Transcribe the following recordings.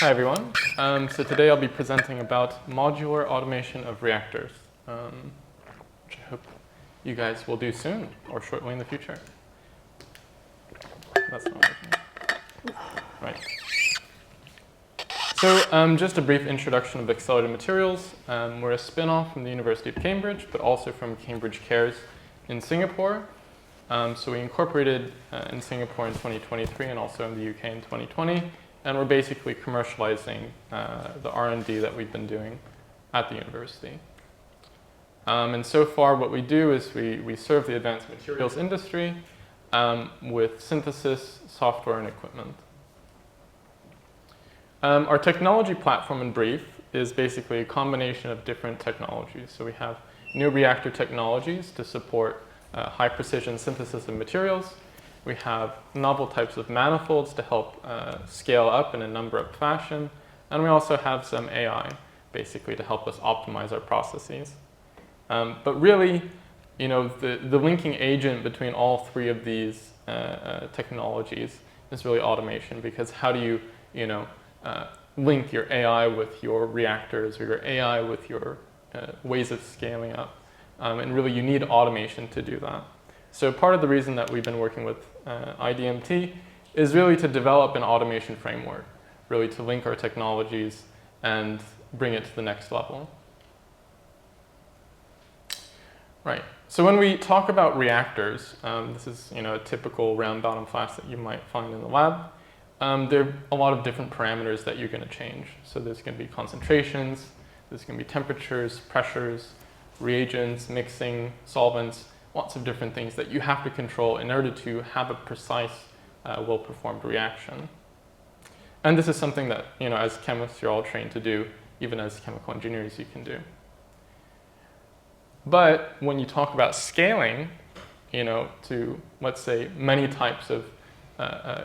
Hi everyone. So today I'll be presenting about modular automation of reactors, which I hope you guys will do soon or shortly in the future. That's not working. Right. So just a brief introduction of Accelerated Materials. We're a spin-off from the University of Cambridge, but also from Cambridge Cares in Singapore. So we incorporated in Singapore in 2023 and also in the UK in 2020. And we're basically commercializing the R&D that we've been doing at the university. And so far what we do is we serve the advanced materials industry with synthesis, software, and equipment. Our technology platform in brief is basically a combination of different technologies. So we have new reactor technologies to support high precision synthesis of materials. We have novel types of manifolds to help scale up in a number-up fashion. And we also have some AI, basically, to help us optimize our processes. But really, the linking agent between all three of these technologies is really automation, because how do you, link your AI with your reactors or your AI with your ways of scaling up? And really, you need automation to do that. So part of the reason that we've been working with iDMT is really to develop an automation framework, really to link our technologies and bring it to the next level. Right. So when we talk about reactors, this is a typical round bottom flask that you might find in the lab. There are a lot of different parameters that you're going to change. So there's going to be concentrations, there's going to be temperatures, pressures, reagents, mixing, solvents, lots of different things that you have to control in order to have a precise, well-performed reaction. And this is something that, as chemists, you're all trained to do, even as chemical engineers you can do. But when you talk about scaling, to, let's say, many types of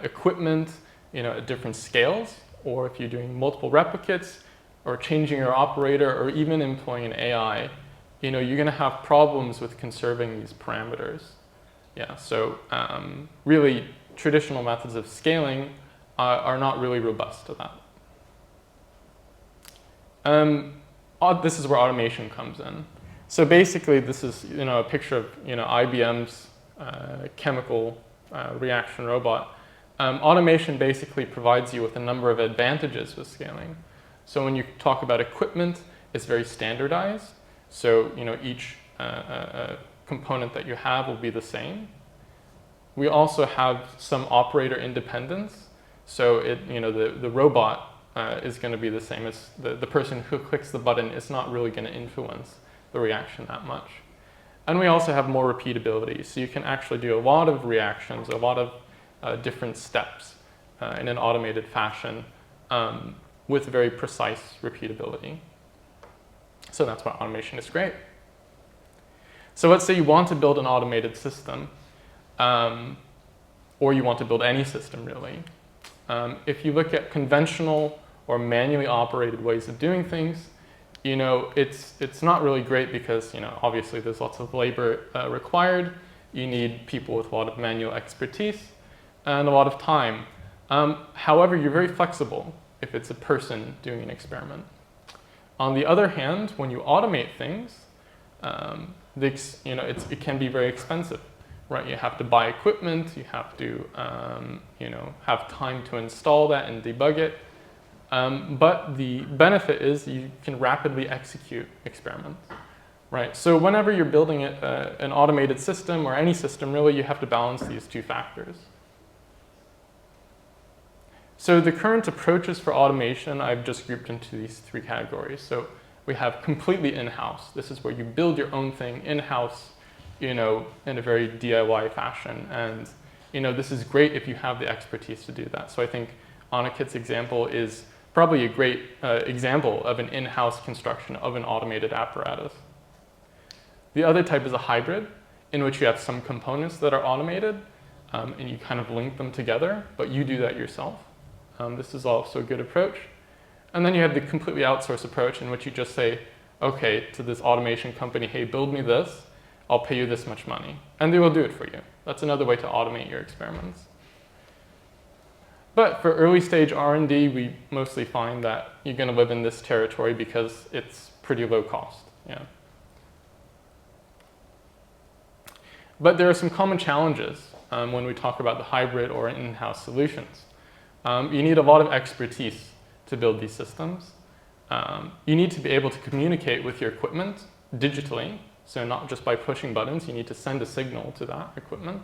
equipment, at different scales, or if you're doing multiple replicates, or changing your operator, or even employing an AI, you're going to have problems with conserving these parameters. Yeah, so really, traditional methods of scaling are not really robust to that. This is where automation comes in. So basically, this is a picture of IBM's chemical reaction robot. Automation basically provides you with a number of advantages with scaling. So when you talk about equipment, it's very standardized. So each component that you have will be the same. We also have some operator independence. So the robot is going to be the same as the person who clicks the button is not really going to influence the reaction that much. And we also have more repeatability. So you can actually do a lot of reactions, a lot of different steps in an automated fashion with very precise repeatability. So that's why automation is great. So let's say you want to build an automated system, or you want to build any system, really. If you look at conventional or manually operated ways of doing things, it's not really great because, obviously there's lots of labor required. You need people with a lot of manual expertise and a lot of time. However, you're very flexible if it's a person doing an experiment. On the other hand, when you automate things, it can be very expensive, right? You have to buy equipment, you have to, have time to install that and debug it. But the benefit is you can rapidly execute experiments, right? So whenever you're building an automated system or any system, really, you have to balance these two factors. So the current approaches for automation, I've just grouped into these three categories. So we have completely in-house. This is where you build your own thing in-house, in a very DIY fashion. And, this is great if you have the expertise to do that. So I think Anikit's example is probably a great example of an in-house construction of an automated apparatus. The other type is a hybrid, in which you have some components that are automated, and you kind of link them together, but you do that yourself. This is also a good approach. And then you have the completely outsourced approach in which you just say, okay, to this automation company, hey, build me this, I'll pay you this much money. And they will do it for you. That's another way to automate your experiments. But for early stage R&D, we mostly find that you're going to live in this territory because it's pretty low cost. Yeah. But there are some common challenges when we talk about the hybrid or in-house solutions. You need a lot of expertise to build these systems. You need to be able to communicate with your equipment digitally, so not just by pushing buttons, you need to send a signal to that equipment.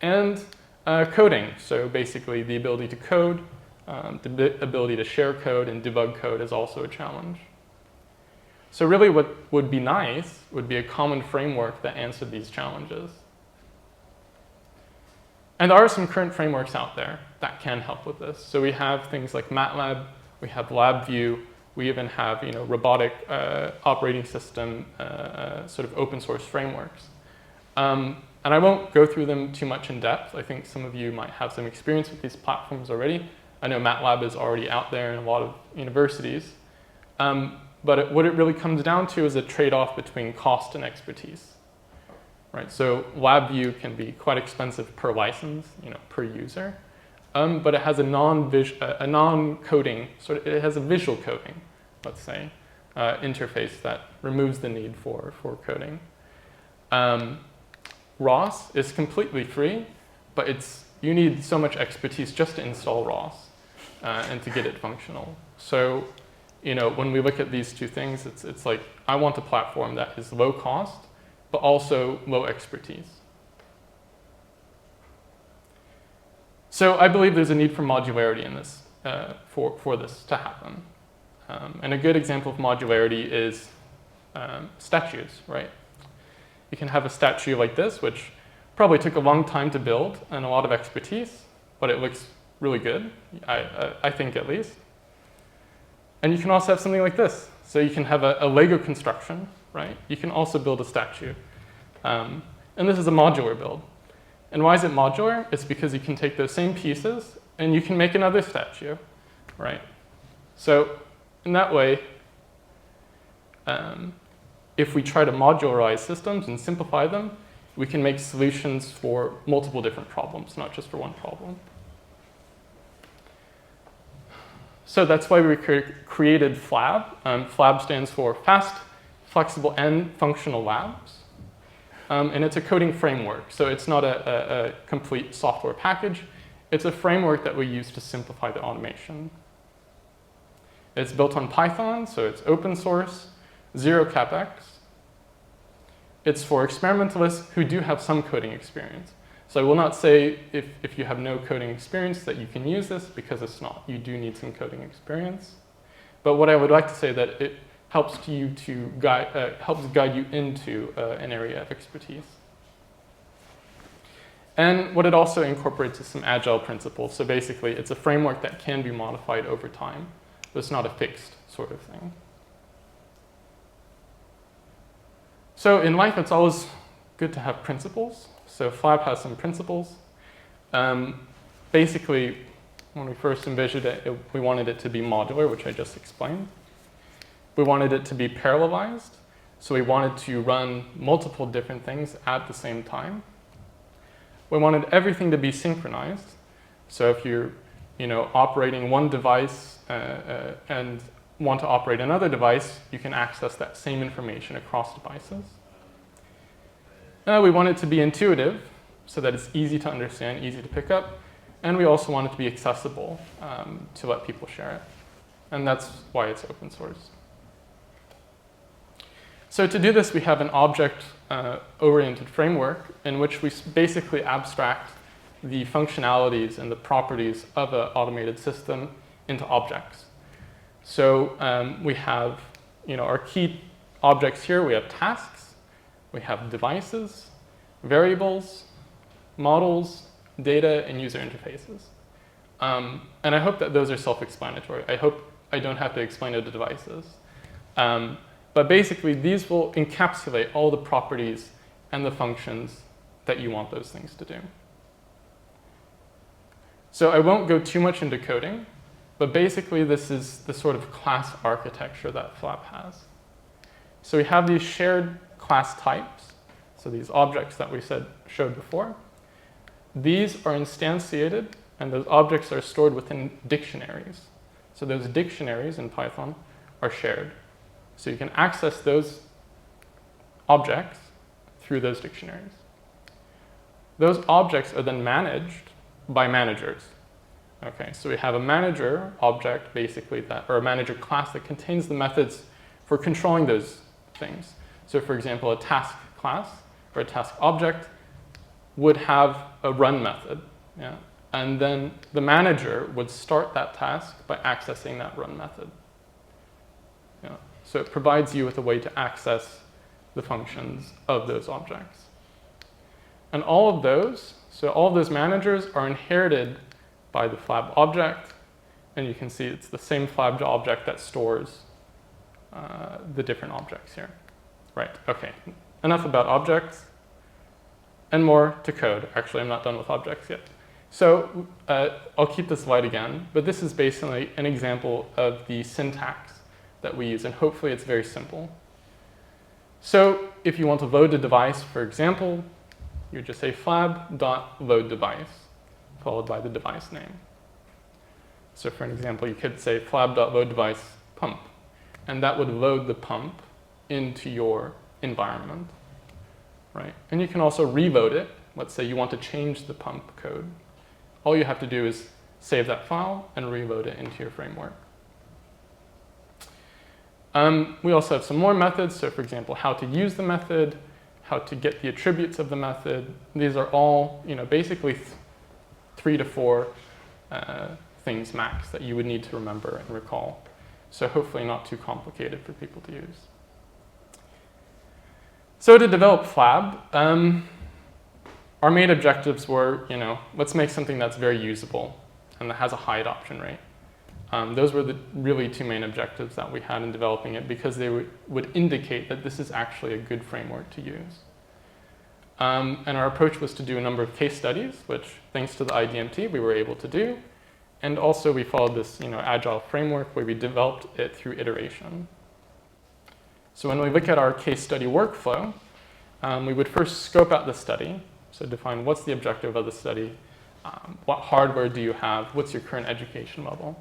And coding, so basically the ability to code, the ability to share code and debug code is also a challenge. So really what would be nice would be a common framework that answered these challenges. And there are some current frameworks out there that can help with this. So we have things like MATLAB, we have LabVIEW, we even have robotic operating system sort of open source frameworks. And I won't go through them too much in depth. I think some of you might have some experience with these platforms already. I know MATLAB is already out there in a lot of universities. But what it really comes down to is a trade-off between cost and expertise. Right? So LabVIEW can be quite expensive per license, per user. But it has a non-coding, it has a visual coding, let's say, interface that removes the need for coding. ROS is completely free, but you need so much expertise just to install ROS and to get it functional. So, when we look at these two things, it's like, I want a platform that is low cost, but also low expertise. So I believe there's a need for modularity in this, for this to happen. And a good example of modularity is statues, right? You can have a statue like this, which probably took a long time to build and a lot of expertise, but it looks really good, I think at least. And you can also have something like this. So you can have a Lego construction, right? You can also build a statue. And this is a modular build. And why is it modular? It's because you can take those same pieces and you can make another statue, right? So in that way, if we try to modularize systems and simplify them, we can make solutions for multiple different problems, not just for one problem. So that's why we created FLAB. FLAB stands for Fast, Flexible, and Functional Labs. And it's a coding framework, so it's not a complete software package. It's a framework that we use to simplify the automation. It's built on Python, so it's open source, zero CapEx. It's for experimentalists who do have some coding experience. So I will not say if you have no coding experience that you can use this, because it's not. You do need some coding experience. But what I would like to say that it helps you to helps guide you into an area of expertise. And what it also incorporates is some agile principles. So basically, it's a framework that can be modified over time. But it's not a fixed sort of thing. So in life, it's always good to have principles. So FLAB has some principles. Basically, when we first envisioned it, we wanted it to be modular, which I just explained. We wanted it to be parallelized. So we wanted to run multiple different things at the same time. We wanted everything to be synchronized. So if you're operating one device and want to operate another device, you can access that same information across devices. We want it to be intuitive, so that it's easy to understand, easy to pick up. And we also want it to be accessible to let people share it. And that's why it's open source. So to do this, we have an object-oriented framework in which we basically abstract the functionalities and the properties of an automated system into objects. So we have our key objects here. We have tasks, we have devices, variables, models, data, and user interfaces. And I hope that those are self-explanatory. I hope I don't have to explain the devices. But basically, these will encapsulate all the properties and the functions that you want those things to do. So I won't go too much into coding, but basically this is the sort of class architecture that FLAB has. So we have these shared class types, so these objects that we showed before. These are instantiated and those objects are stored within dictionaries. So those dictionaries in Python are shared. So you can access those objects through those dictionaries. Those objects are then managed by managers. Okay, so we have a manager object, basically, or a manager class that contains the methods for controlling those things. So for example, a task class or a task object would have a run method. Yeah? And then the manager would start that task by accessing that run method. Yeah? So it provides you with a way to access the functions of those objects. And all of those managers are inherited by the flab object. And you can see it's the same flab object that stores the different objects here. Right, okay. Enough about objects and more to code. Actually, I'm not done with objects yet. So I'll keep this slide again, but this is basically an example of the syntax that we use, and hopefully it's very simple. So if you want to load a device, for example, you just say flab.loadDevice, followed by the device name. So for an example, you could say flab.loadDevice pump, and that would load the pump into your environment, right? And you can also reload it. Let's say you want to change the pump code. All you have to do is save that file and reload it into your framework. We also have some more methods. So for example, how to use the method, how to get the attributes of the method. These are all, basically 3 to 4 things max that you would need to remember and recall. So hopefully not too complicated for people to use. So to develop Flab, our main objectives were, let's make something that's very usable and that has a high adoption rate. Those were the really 2 main objectives that we had in developing it, because they would indicate that this is actually a good framework to use. And our approach was to do a number of case studies, which thanks to the iDMT we were able to do. And also we followed this agile framework where we developed it through iteration. So when we look at our case study workflow, we would first scope out the study. So define what's the objective of the study, what hardware do you have, what's your current education level.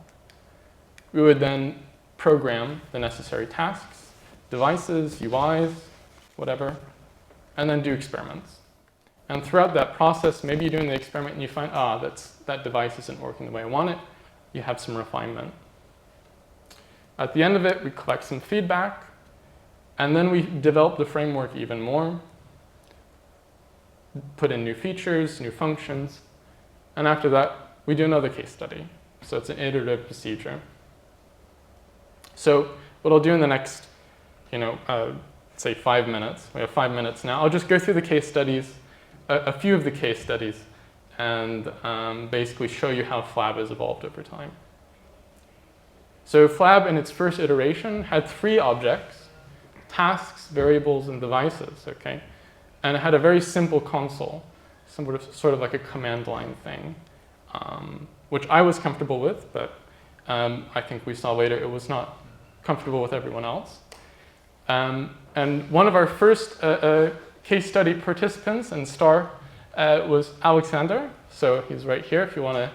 We would then program the necessary tasks, devices, UIs, whatever, and then do experiments. And throughout that process, maybe you're doing the experiment and you find, that device isn't working the way I want it. You have some refinement. At the end of it, we collect some feedback, and then we develop the framework even more, put in new features, new functions, and after that, we do another case study. So it's an iterative procedure. So what I'll do in the next, say 5 minutes, we have 5 minutes now, I'll just go through the case studies, a few of the case studies, and basically show you how Flab has evolved over time. So Flab in its first iteration had 3 objects: tasks, variables, and devices, okay? And it had a very simple console, sort of like a command line thing, which I was comfortable with, but I think we saw later it was not comfortable with everyone else. And one of our first case study participants and star was Alexander. So he's right here if you want to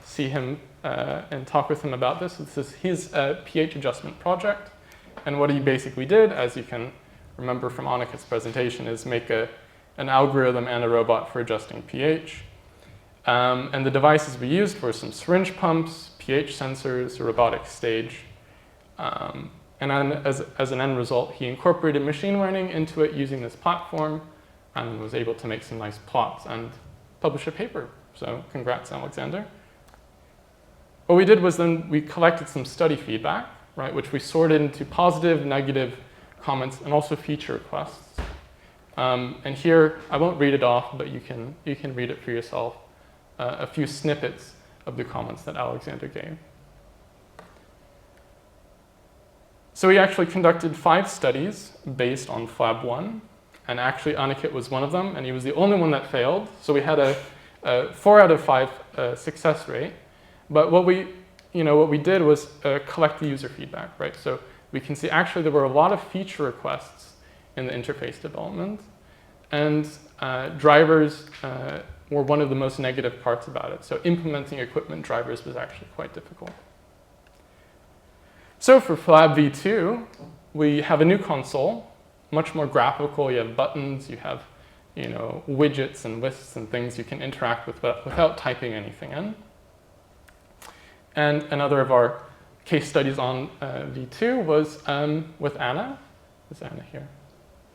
see him and talk with him about this. This is his pH adjustment project. And what he basically did, as you can remember from Annika's presentation, is make an algorithm and a robot for adjusting pH. And the devices we used were some syringe pumps, pH sensors, a robotic stage. And then as an end result, he incorporated machine learning into it using this platform and was able to make some nice plots and publish a paper. So congrats, Alexander. What we did was then we collected some study feedback, right, which we sorted into positive, negative comments, and also feature requests. And here, I won't read it off, but you can read it for yourself, a few snippets of the comments that Alexander gave. So we actually conducted 5 studies based on Flab 1, and actually Annika was one of them, and he was the only one that failed. So we had a 4 out of 5 success rate. But what we did was collect the user feedback, right? So we can see actually there were a lot of feature requests in the interface development, and drivers were one of the most negative parts about it. So implementing equipment drivers was actually quite difficult. So for Flab v2, we have a new console, much more graphical. You have buttons, you have widgets and lists and things you can interact with without typing anything in. And another of our case studies on v2 was with Anna. Is Anna here?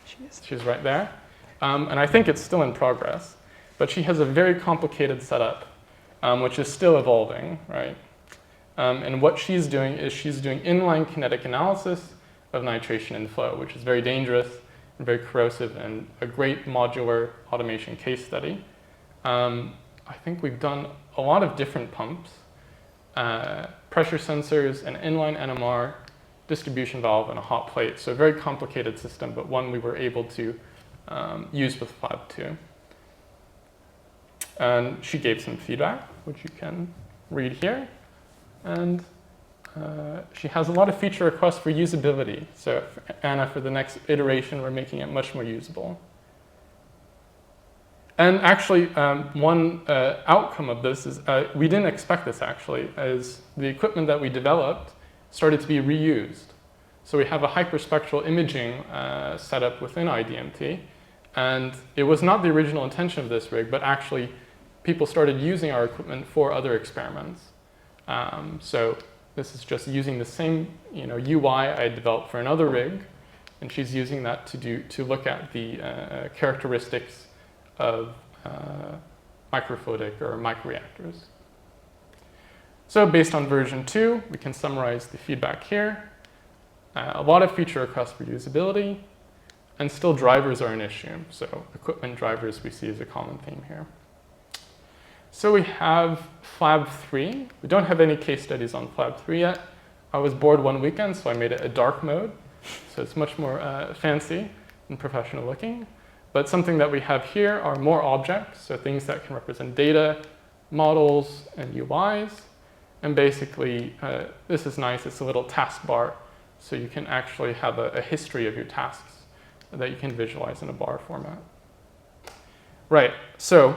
She is. She's right there. And I think it's still in progress. But she has a very complicated setup, which is still evolving, right? And what she's doing is she's doing inline kinetic analysis of nitration in flow, which is very dangerous and very corrosive and a great modular automation case study. I think we've done a lot of different pumps, pressure sensors, an inline NMR, distribution valve, and a hot plate. So a very complicated system, but one we were able to use with Flab 2. And she gave some feedback, which you can read here. And she has a lot of feature requests for usability. So Anna, for the next iteration, we're making it much more usable. And actually, one outcome of this is, we didn't expect this actually, as the equipment that we developed started to be reused. So we have a hyperspectral imaging setup within iDMT. And it was not the original intention of this rig, but actually people started using our equipment for other experiments. So this is just using the same UI I developed for another rig, and she's using that to look at the characteristics of microfluidic or microreactors. So based on version 2, we can summarize the feedback here. A lot of feature requests for usability, and still drivers are an issue. So equipment drivers we see as a common theme here. So we have Flab 3. We don't have any case studies on Flab 3 yet. I was bored one weekend, so I made it a dark mode. So it's much more fancy and professional looking. But something that we have here are more objects, so things that can represent data, models, and UIs. And basically, this is nice. It's a little taskbar, so you can actually have a history of your tasks that you can visualize in a bar format. Right, so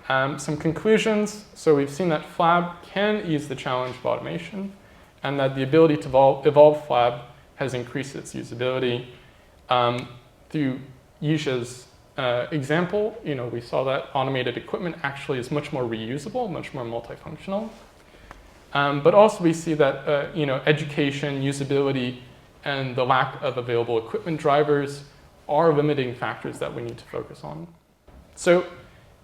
some conclusions. So we've seen that Flab can ease the challenge of automation, and that the ability to evolve Flab has increased its usability. Through Yisha's example, we saw that automated equipment actually is much more reusable, much more multifunctional. But also we see that education, usability, and the lack of available equipment drivers are limiting factors that we need to focus on. So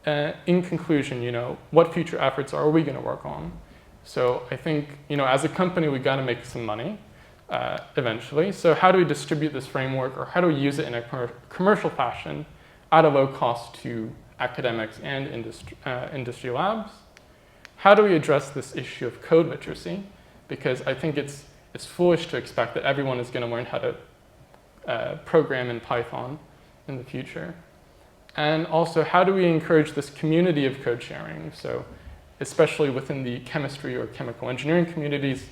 in conclusion, what future efforts are we going to work on? So I think, as a company, we've got to make some money eventually. So how do we distribute this framework, or how do we use it in a commercial fashion at a low cost to academics and industry labs? How do we address this issue of code literacy? Because I think it's foolish to expect that everyone is going to learn how to program in Python in the future. And also, how do we encourage this community of code sharing? So especially within the chemistry or chemical engineering communities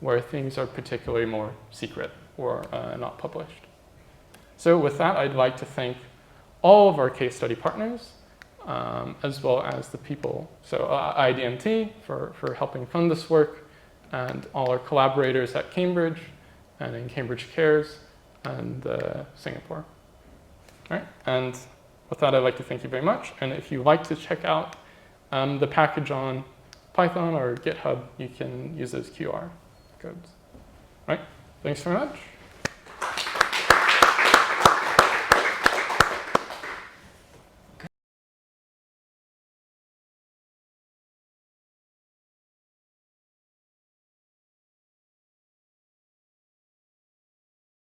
where things are particularly more secret or not published. So with that, I'd like to thank all of our case study partners, as well as the people, so iDMT for helping fund this work, and all our collaborators at Cambridge and in Cambridge Cares and Singapore. All right, and with that, I'd like to thank you very much. And if you'd like to check out the package on Python or GitHub, you can use those QR codes. All right, thanks very much.